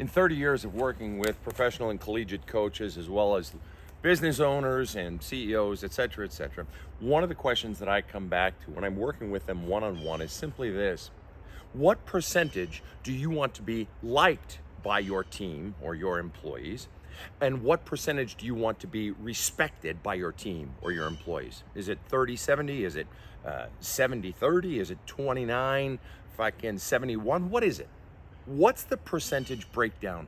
In 30 years of working with professional and collegiate coaches, as well as business owners and CEOs, et cetera, one of the questions that I come back to when I'm working with them one-on-one is simply this: what percentage do you want to be liked by your team or your employees? And what percentage do you want to be respected by your team or your employees? Is it 30-70? Is it 70-30? Is it 29-71? What is it? What's the percentage breakdown?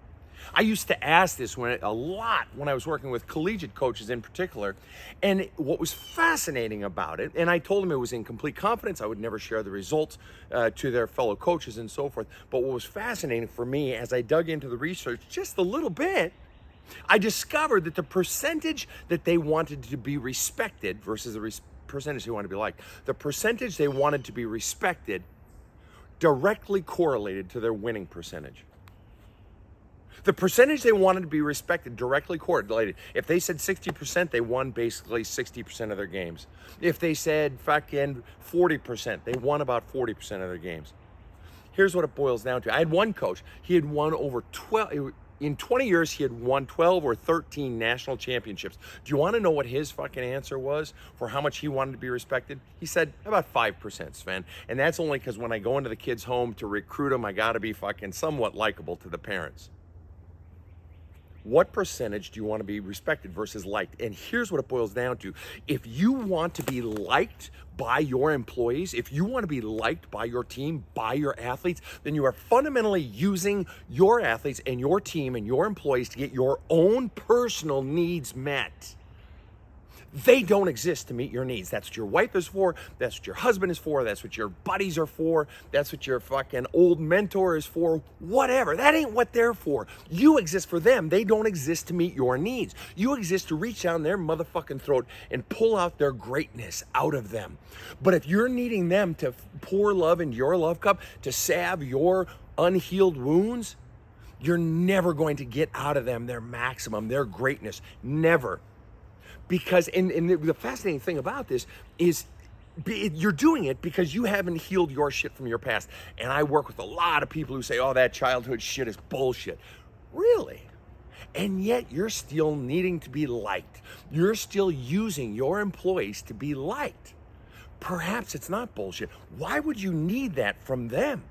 I used to ask this a lot when I was working with collegiate coaches in particular. And what was fascinating about it, and I told them it was in complete confidence, I would never share the results to their fellow coaches and so forth. But what was fascinating for me as I dug into the research just a little bit, I discovered that the percentage that they wanted to be respected versus the percentage they wanted to be liked, the percentage they wanted to be respected directly correlated to their winning percentage. The percentage they wanted to be respected directly correlated. If they said 60%, they won basically 60% of their games. If they said 40%, they won about 40% of their games. Here's what it boils down to. I had one coach, he had won over 12, in 20 years, he had won 12 or 13 national championships. Do you want to know what his fucking answer was for how much he wanted to be respected? He said, about 5%, Sven. And that's only because when I go into the kid's home to recruit them, I got to be fucking somewhat likable to the parents. What percentage do you want to be respected versus liked? And here's what it boils down to. If you want to be liked by your employees, if you want to be liked by your team, by your athletes, then you are fundamentally using your athletes and your team and your employees to get your own personal needs met. They don't exist to meet your needs. That's what your wife is for. That's what your husband is for. That's what your buddies are for. That's what your fucking old mentor is for. Whatever. That ain't what they're for. You exist for them. They don't exist to meet your needs. You exist to reach down their motherfucking throat and pull out their greatness out of them. But if you're needing them to pour love into your love cup, to salve your unhealed wounds, you're never going to get out of them their maximum, their greatness. Never. Because, and the fascinating thing about this is you're doing it because you haven't healed your shit from your past. And I work with a lot of people who say, oh, that childhood shit is bullshit. Really? And yet you're still needing to be liked. You're still using your employees to be liked. Perhaps it's not bullshit. Why would you need that from them?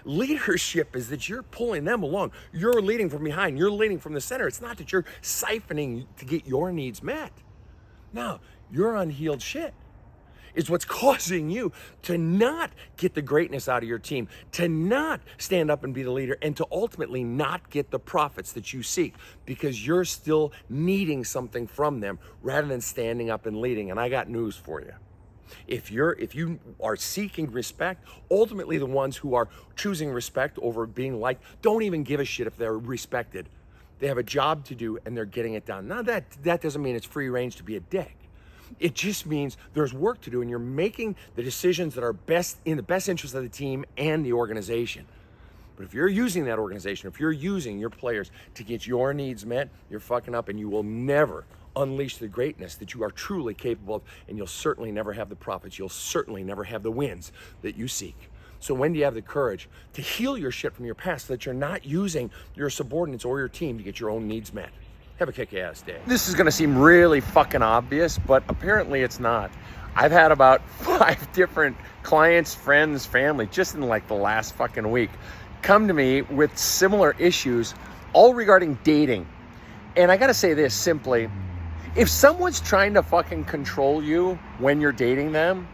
Leadership is that you're pulling them along. You're leading from behind. You're leading from the center. It's not that you're siphoning to get your needs met. No, your unhealed shit is what's causing you to not get the greatness out of your team, to not stand up and be the leader, and to ultimately not get the profits that you seek because you're still needing something from them rather than standing up and leading. And I got news for you. If you are seeking respect, ultimately the ones who are choosing respect over being liked don't even give a shit if they're respected. They have a job to do and they're getting it done. Now that doesn't mean it's free range to be a dick. It just means there's work to do and you're making the decisions that are best in the best interest of the team and the organization. But if you're using that organization, if you're using your players to get your needs met, you're fucking up and you will never unleash the greatness that you are truly capable of, and you'll certainly never have the profits. You'll certainly never have the wins that you seek. So when do you have the courage to heal your shit from your past so that you're not using your subordinates or your team to get your own needs met? Have a kick-ass day. This is going to seem really fucking obvious, but apparently it's not. I've had about 5 different clients, friends, family, just in like the last fucking week, come to me with similar issues, all regarding dating. And I got to say this simply, if someone's trying to fucking control you when you're dating them,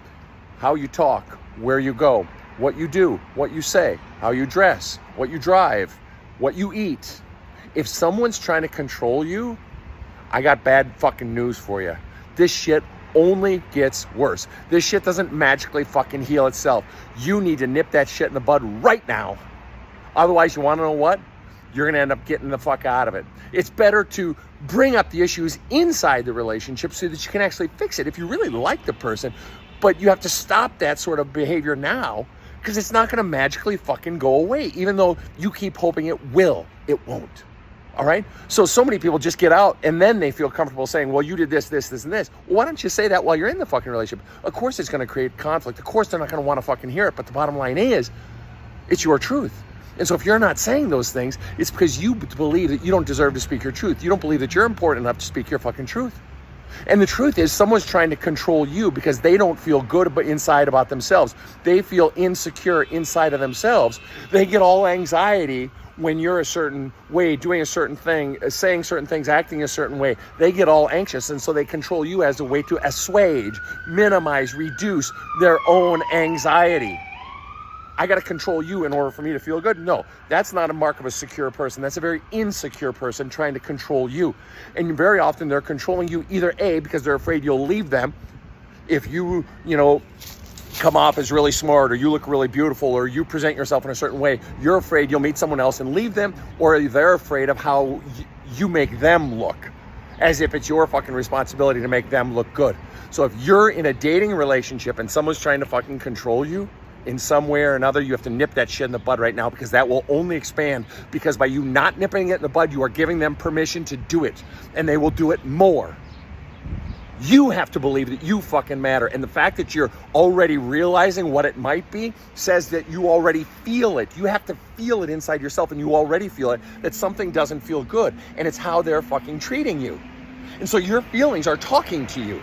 how you talk, where you go, what you do, what you say, how you dress, what you drive, what you eat. If someone's trying to control you, I got bad fucking news for you. This shit only gets worse. This shit doesn't magically fucking heal itself. You need to nip that shit in the bud right now. Otherwise, you want to know what? You're going to end up getting the fuck out of it. It's better to bring up the issues inside the relationship so that you can actually fix it if you really like the person. But you have to stop that sort of behavior now because it's not going to magically fucking go away, even though you keep hoping it will. It won't. All right? So many people just get out and then they feel comfortable saying, well, you did this, this, this, and this. Well, why don't you say that while you're in the fucking relationship? Of course it's going to create conflict. Of course they're not going to want to fucking hear it. But the bottom line is, it's your truth. And so if you're not saying those things, it's because you believe that you don't deserve to speak your truth. You don't believe that you're important enough to speak your fucking truth. And the truth is, someone's trying to control you because they don't feel good inside about themselves. They feel insecure inside of themselves. They get all anxiety when you're a certain way, doing a certain thing, saying certain things, acting a certain way. They get all anxious, and so they control you as a way to assuage, minimize, reduce their own anxiety. I got to control you in order for me to feel good? No, that's not a mark of a secure person. That's a very insecure person trying to control you. And very often they're controlling you either A, because they're afraid you'll leave them if you come off as really smart, or you look really beautiful, or you present yourself in a certain way. You're afraid you'll meet someone else and leave them, or they're afraid of how you make them look, as if it's your fucking responsibility to make them look good. So if you're in a dating relationship and someone's trying to fucking control you in some way or another, you have to nip that shit in the bud right now, because that will only expand, because by you not nipping it in the bud, you are giving them permission to do it, and they will do it more. You have to believe that you fucking matter, and the fact that you're already realizing what it might be says that you already feel it. You have to feel it inside yourself, and you already feel it, that something doesn't feel good, and it's how they're fucking treating you. And so your feelings are talking to you.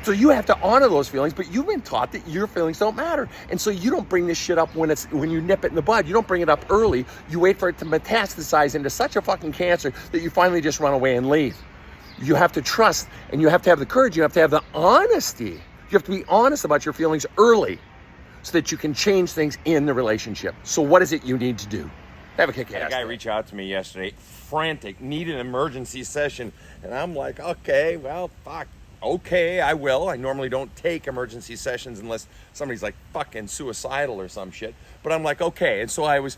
So you have to honor those feelings, but you've been taught that your feelings don't matter. And so you don't bring this shit up when you nip it in the bud. You don't bring it up early. You wait for it to metastasize into such a fucking cancer that you finally just run away and leave. You have to trust, and you have to have the courage. You have to have the honesty. You have to be honest about your feelings early so that you can change things in the relationship. So what is it you need to do? Have a kick-ass. A guy reached out to me yesterday, frantic, need an emergency session. And I'm like, okay, well, fuck. Okay, I will. I normally don't take emergency sessions unless somebody's like fucking suicidal or some shit. But I'm like, okay. And so I was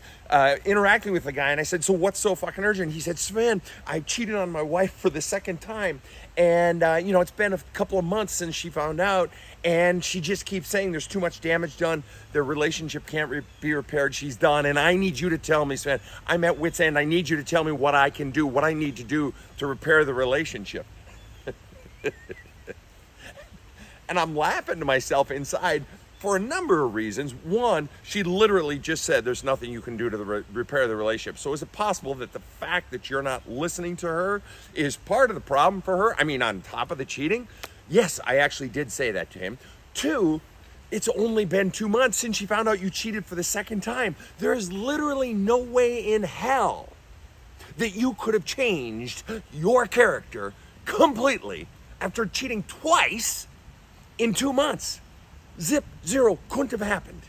interacting with the guy, and I said, so what's so fucking urgent? He said, Sven, I cheated on my wife for the second time. And, it's been a couple of months since she found out. And she just keeps saying there's too much damage done. Their relationship can't be repaired. She's done. And I need you to tell me, Sven, I'm at wit's end. I need you to tell me what I can do, what I need to do to repair the relationship. And I'm laughing to myself inside for a number of reasons. One, she literally just said there's nothing you can do to repair the relationship. So is it possible that the fact that you're not listening to her is part of the problem for her? I mean, on top of the cheating? Yes, I actually did say that to him. Two, it's only been 2 months since she found out you cheated for the second time. There is literally no way in hell that you could have changed your character completely after cheating twice in 2 months. Zip, zero, couldn't have happened.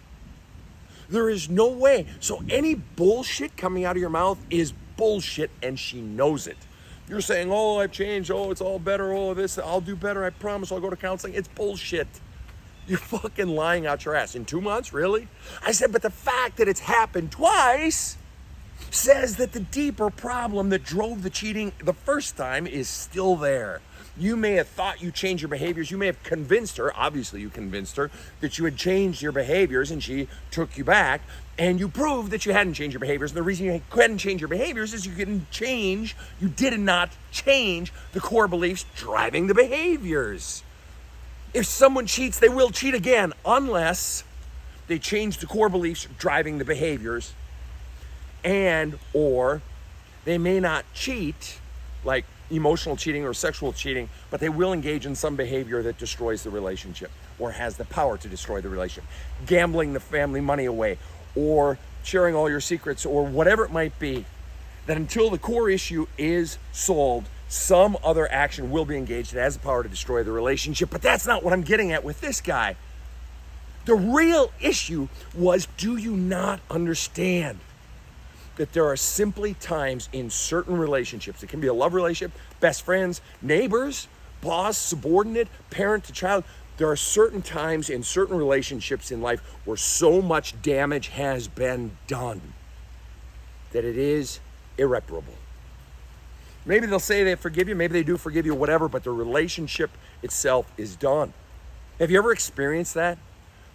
There is no way. So any bullshit coming out of your mouth is bullshit, and she knows it. You're saying, oh, I've changed, oh, it's all better, oh, this, I'll do better, I promise I'll go to counseling. It's bullshit. You're fucking lying out your ass. In 2 months, really? I said, but the fact that it's happened twice says that the deeper problem that drove the cheating the first time is still there. You may have thought you changed your behaviors. You may have convinced her, obviously you convinced her, that you had changed your behaviors, and she took you back, and you proved that you hadn't changed your behaviors. And the reason you couldn't change your behaviors is you did not change the core beliefs driving the behaviors. If someone cheats, they will cheat again, unless they change the core beliefs driving the behaviors, or they may not cheat, like emotional cheating or sexual cheating, but they will engage in some behavior that destroys the relationship or has the power to destroy the relationship. Gambling the family money away, or sharing all your secrets, or whatever it might be, that until the core issue is solved, some other action will be engaged that has the power to destroy the relationship. But that's not what I'm getting at with this guy. The real issue was, do you not understand that there are simply times in certain relationships, it can be a love relationship, best friends, neighbors, boss, subordinate, parent to child, there are certain times in certain relationships in life where so much damage has been done that it is irreparable. Maybe they'll say they forgive you, maybe they do forgive you, whatever, but the relationship itself is done. Have you ever experienced that?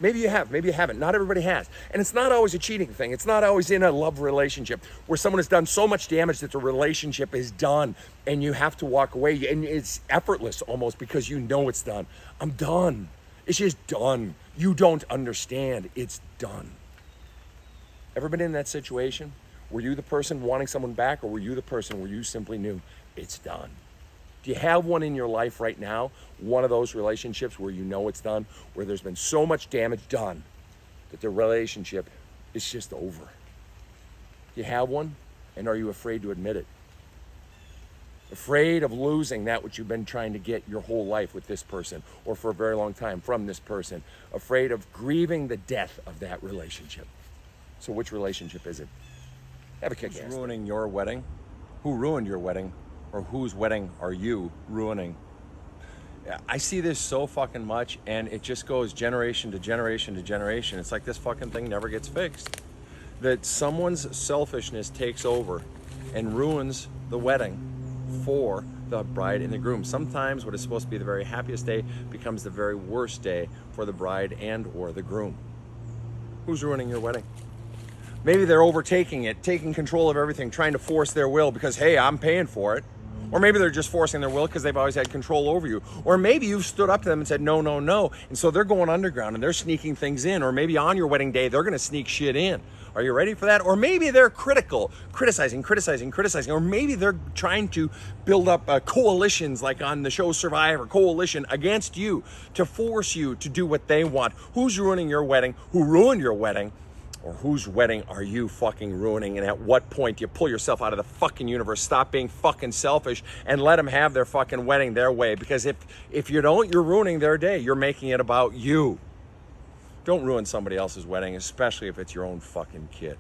Maybe you have, maybe you haven't. Not everybody has. And it's not always a cheating thing. It's not always in a love relationship where someone has done so much damage that the relationship is done and you have to walk away. And it's effortless almost because you know it's done. I'm done. It's just done. You don't understand. It's done. Ever been in that situation Were you the person wanting someone back, or were you the person where you simply knew it's done? Do you have one in your life right now, one of those relationships where you know it's done, where there's been so much damage done that the relationship is just over? Do you have one? And are you afraid to admit it? Afraid of losing that which you've been trying to get your whole life with this person, or for a very long time from this person. Afraid of grieving the death of that relationship. So which relationship is it? Have a kick-ass. Who's ruining your wedding? Who ruined your wedding? Or whose wedding are you ruining? I see this so fucking much, and it just goes generation to generation to generation. It's like this fucking thing never gets fixed. That someone's selfishness takes over and ruins the wedding for the bride and the groom. Sometimes what is supposed to be the very happiest day becomes the very worst day for the bride and or the groom. Who's ruining your wedding? Maybe they're overtaking it, taking control of everything, trying to force their will because, hey, I'm paying for it. Or maybe they're just forcing their will because they've always had control over you. Or maybe you've stood up to them and said, no, no, no. And so they're going underground and they're sneaking things in. Or maybe on your wedding day, they're going to sneak shit in. Are you ready for that? Or maybe they're critical, criticizing. Or maybe they're trying to build up coalitions like on the show Survivor, coalition against you to force you to do what they want. Who's ruining your wedding? Who ruined your wedding? Or whose wedding are you fucking ruining? And at what point do you pull yourself out of the fucking universe, stop being fucking selfish, and let them have their fucking wedding their way? Because if you don't, you're ruining their day. You're making it about you. Don't ruin somebody else's wedding, especially if it's your own fucking kid.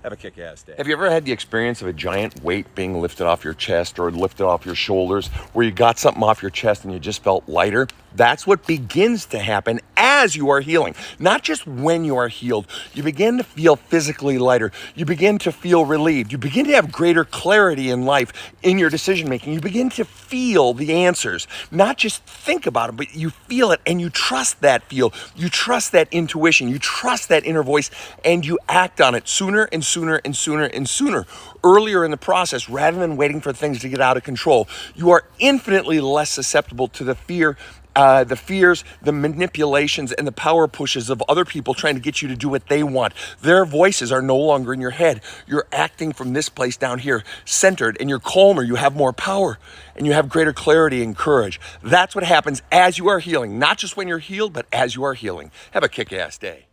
Have a kick-ass day. Have you ever had the experience of a giant weight being lifted off your chest or lifted off your shoulders, where you got something off your chest and you just felt lighter? That's what begins to happen as you are healing. Not just when you are healed. You begin to feel physically lighter. You begin to feel relieved. You begin to have greater clarity in life, in your decision making. You begin to feel the answers. Not just think about them, but you feel it and you trust that feel. You trust that intuition. You trust that inner voice, and you act on it sooner and sooner and sooner and sooner. Earlier in the process, rather than waiting for things to get out of control. You are infinitely less susceptible to the fears, the manipulations, and the power pushes of other people trying to get you to do what they want. Their voices are no longer in your head. You're acting from this place down here, centered, and you're calmer. You have more power, and you have greater clarity and courage. That's what happens as you are healing. Not just when you're healed, but as you are healing. Have a kick-ass day.